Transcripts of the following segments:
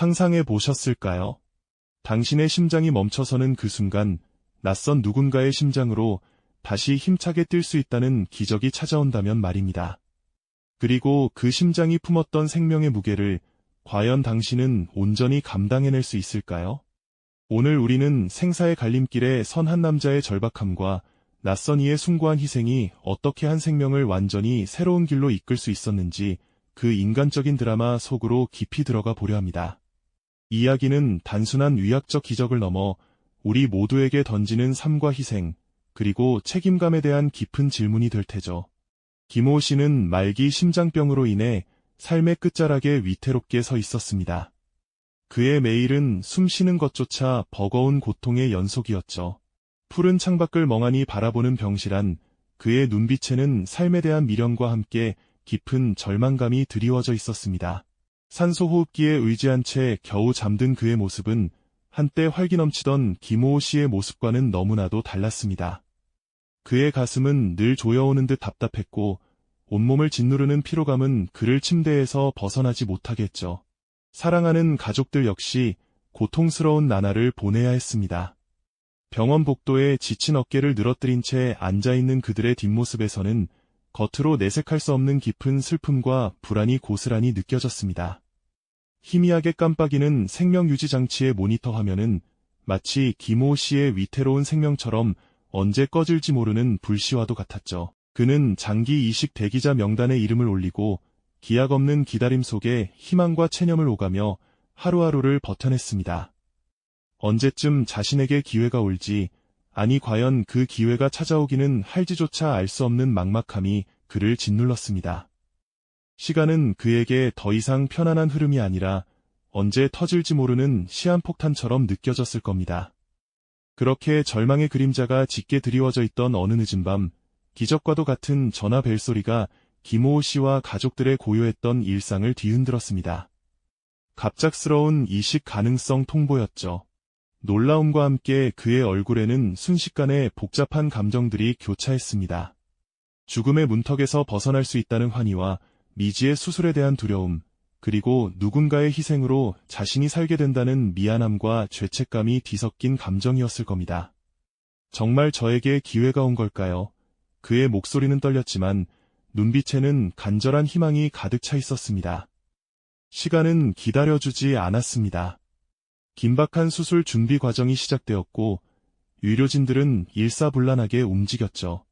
상상해 보셨을까요? 당신의 심장이 멈춰서는 그 순간 낯선 누군가의 심장으로 다시 힘차게 뛸 수 있다는 기적이 찾아온다면 말입니다. 그리고 그 심장이 품었던 생명의 무게를 과연 당신은 온전히 감당해낼 수 있을까요? 오늘 우리는 생사의 갈림길에 선 한 남자의 절박함과 낯선 이의 숭고한 희생이 어떻게 한 생명을 완전히 새로운 길로 이끌 수 있었는지 그 인간적인 드라마 속으로 깊이 들어가 보려 합니다. 이야기는 단순한 의학적 기적을 넘어 우리 모두에게 던지는 삶과 희생, 그리고 책임감에 대한 깊은 질문이 될 테죠. 김호우 씨는 말기 심장병으로 인해 삶의 끝자락에 위태롭게 서 있었습니다. 그의 매일은 숨 쉬는 것조차 버거운 고통의 연속이었죠. 푸른 창밖을 멍하니 바라보는 병실안, 그의 눈빛에는 삶에 대한 미련과 함께 깊은 절망감이 드리워져 있었습니다. 산소호흡기에 의지한 채 겨우 잠든 그의 모습은 한때 활기 넘치던 김호우 씨의 모습과는 너무나도 달랐습니다. 그의 가슴은 늘 조여오는 듯 답답했고 온몸을 짓누르는 피로감은 그를 침대에서 벗어나지 못하게 했죠. 사랑하는 가족들 역시 고통스러운 나날을 보내야 했습니다. 병원 복도에 지친 어깨를 늘어뜨린 채 앉아있는 그들의 뒷모습에서는 겉으로 내색할 수 없는 깊은 슬픔과 불안이 고스란히 느껴졌습니다. 희미하게 깜빡이는 생명유지 장치의 모니터 화면은 마치 김호우 씨의 위태로운 생명처럼 언제 꺼질지 모르는 불시와도 같았죠. 그는 장기 이식 대기자 명단에 이름을 올리고 기약 없는 기다림 속에 희망과 체념을 오가며 하루하루를 버텨냈습니다. 언제쯤 자신에게 기회가 올지, 아니 과연 그 기회가 찾아오기는 할지조차 알 수 없는 막막함이 그를 짓눌렀습니다. 시간은 그에게 더 이상 편안한 흐름이 아니라 언제 터질지 모르는 시한폭탄처럼 느껴졌을 겁니다. 그렇게 절망의 그림자가 짙게 드리워져 있던 어느 늦은 밤, 기적과도 같은 전화 벨소리가 김호우 씨와 가족들의 고요했던 일상을 뒤흔들었습니다. 갑작스러운 이식 가능성 통보였죠. 놀라움과 함께 그의 얼굴에는 순식간에 복잡한 감정들이 교차했습니다. 죽음의 문턱에서 벗어날 수 있다는 환희와 미지의 수술에 대한 두려움, 그리고 누군가의 희생으로 자신이 살게 된다는 미안함과 죄책감이 뒤섞인 감정이었을 겁니다. 정말 저에게 기회가 온 걸까요? 그의 목소리는 떨렸지만 눈빛에는 간절한 희망이 가득 차 있었습니다. 시간은 기다려주지 않았습니다. 긴박한 수술 준비 과정이 시작되었고 의료진들은 일사불란하게 움직였죠.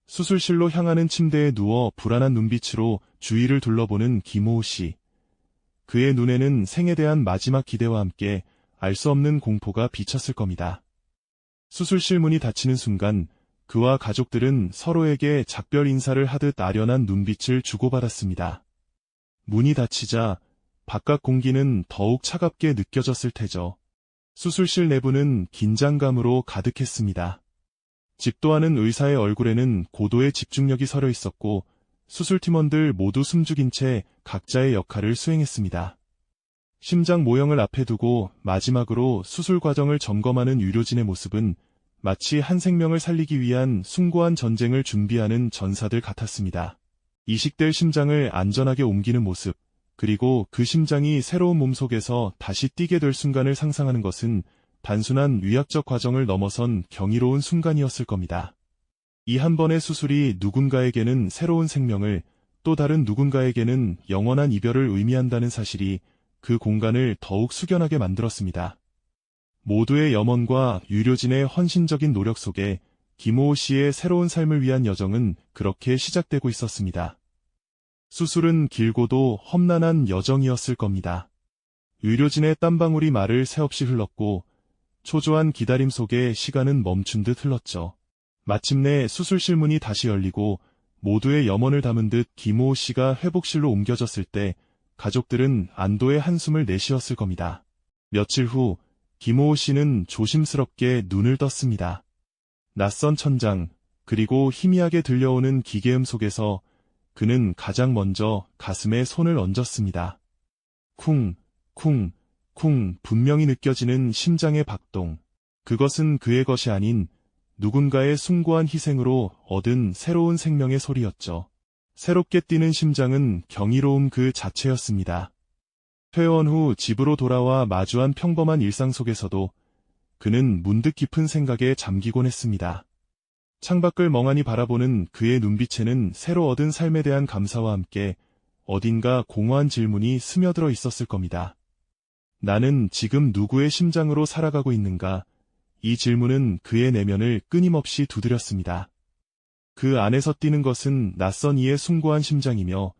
수술실로 향하는 침대에 누워 불안한 눈빛으로 주위를 둘러보는 김호우 씨. 그의 눈에는 생에 대한 마지막 기대와 함께 알 수 없는 공포가 비쳤을 겁니다. 수술실 문이 닫히는 순간 그와 가족들은 서로에게 작별 인사를 하듯 아련한 눈빛을 주고받았습니다. 문이 닫히자 바깥 공기는 더욱 차갑게 느껴졌을 테죠. 수술실 내부는 긴장감으로 가득했습니다. 집도하는 의사의 얼굴에는 고도의 집중력이 서려 있었고 수술팀원들 모두 숨죽인 채 각자의 역할을 수행했습니다. 심장 모형을 앞에 두고 마지막으로 수술 과정을 점검하는 의료진의 모습은 마치 한 생명을 살리기 위한 숭고한 전쟁을 준비하는 전사들 같았습니다. 이식될 심장을 안전하게 옮기는 모습, 그리고 그 심장이 새로운 몸 속에서 다시 뛰게 될 순간을 상상하는 것은 단순한 의학적 과정을 넘어선 경이로운 순간이었을 겁니다. 이 한 번의 수술이 누군가에게는 새로운 생명을, 또 다른 누군가에게는 영원한 이별을 의미한다는 사실이 그 공간을 더욱 숙연하게 만들었습니다. 모두의 염원과 의료진의 헌신적인 노력 속에 김호우 씨의 새로운 삶을 위한 여정은 그렇게 시작되고 있었습니다. 수술은 길고도 험난한 여정이었을 겁니다. 의료진의 땀방울이 말을 새 없이 흘렀고 초조한 기다림 속에 시간은 멈춘 듯 흘렀죠. 마침내 수술실 문이 다시 열리고 모두의 염원을 담은 듯 김호우 씨가 회복실로 옮겨졌을 때 가족들은 안도의 한숨을 내쉬었을 겁니다. 며칠 후 김호우 씨는 조심스럽게 눈을 떴습니다. 낯선 천장, 그리고 희미하게 들려오는 기계음 속에서 그는 가장 먼저 가슴에 손을 얹었습니다. 쿵, 쿵, 쿵 분명히 느껴지는 심장의 박동. 그것은 그의 것이 아닌 누군가의 숭고한 희생으로 얻은 새로운 생명의 소리였죠. 새롭게 뛰는 심장은 경이로움 그 자체였습니다. 퇴원 후 집으로 돌아와 마주한 평범한 일상 속에서도 그는 문득 깊은 생각에 잠기곤 했습니다. 창밖을 멍하니 바라보는 그의 눈빛에는 새로 얻은 삶에 대한 감사와 함께 어딘가 공허한 질문이 스며들어 있었을 겁니다. 나는 지금 누구의 심장으로 살아가고 있는가? 이 질문은 그의 내면을 끊임없이 두드렸습니다. 그 안에서 뛰는 것은 낯선 이의 숭고한 심장이며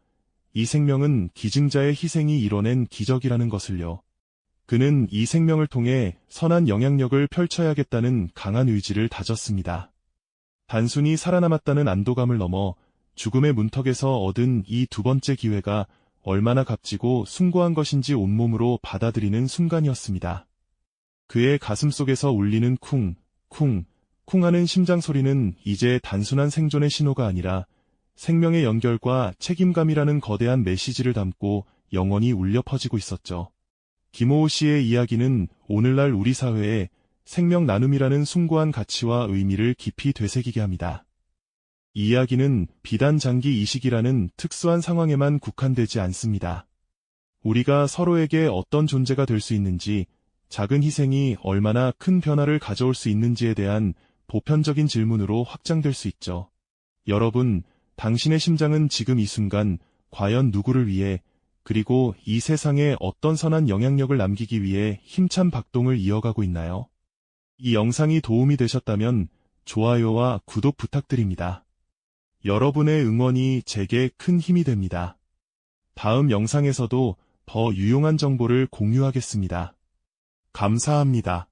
이 생명은 기증자의 희생이 이뤄낸 기적이라는 것을요. 그는 이 생명을 통해 선한 영향력을 펼쳐야겠다는 강한 의지를 다졌습니다. 단순히 살아남았다는 안도감을 넘어 죽음의 문턱에서 얻은 이 두 번째 기회가 얼마나 값지고 숭고한 것인지 온몸으로 받아들이는 순간이었습니다. 그의 가슴 속에서 울리는 쿵, 쿵, 쿵 하는 심장 소리는 이제 단순한 생존의 신호가 아니라 생명의 연결과 책임감이라는 거대한 메시지를 담고 영원히 울려 퍼지고 있었죠. 김호호 씨의 이야기는 오늘날 우리 사회에 생명 나눔이라는 숭고한 가치와 의미를 깊이 되새기게 합니다. 이 이야기는 비단 장기 이식이라는 특수한 상황에만 국한되지 않습니다. 우리가 서로에게 어떤 존재가 될 수 있는지, 작은 희생이 얼마나 큰 변화를 가져올 수 있는지에 대한 보편적인 질문으로 확장될 수 있죠. 여러분, 당신의 심장은 지금 이 순간 과연 누구를 위해, 그리고 이 세상에 어떤 선한 영향력을 남기기 위해 힘찬 박동을 이어가고 있나요? 이 영상이 도움이 되셨다면 좋아요와 구독 부탁드립니다. 여러분의 응원이 제게 큰 힘이 됩니다. 다음 영상에서도 더 유용한 정보를 공유하겠습니다. 감사합니다.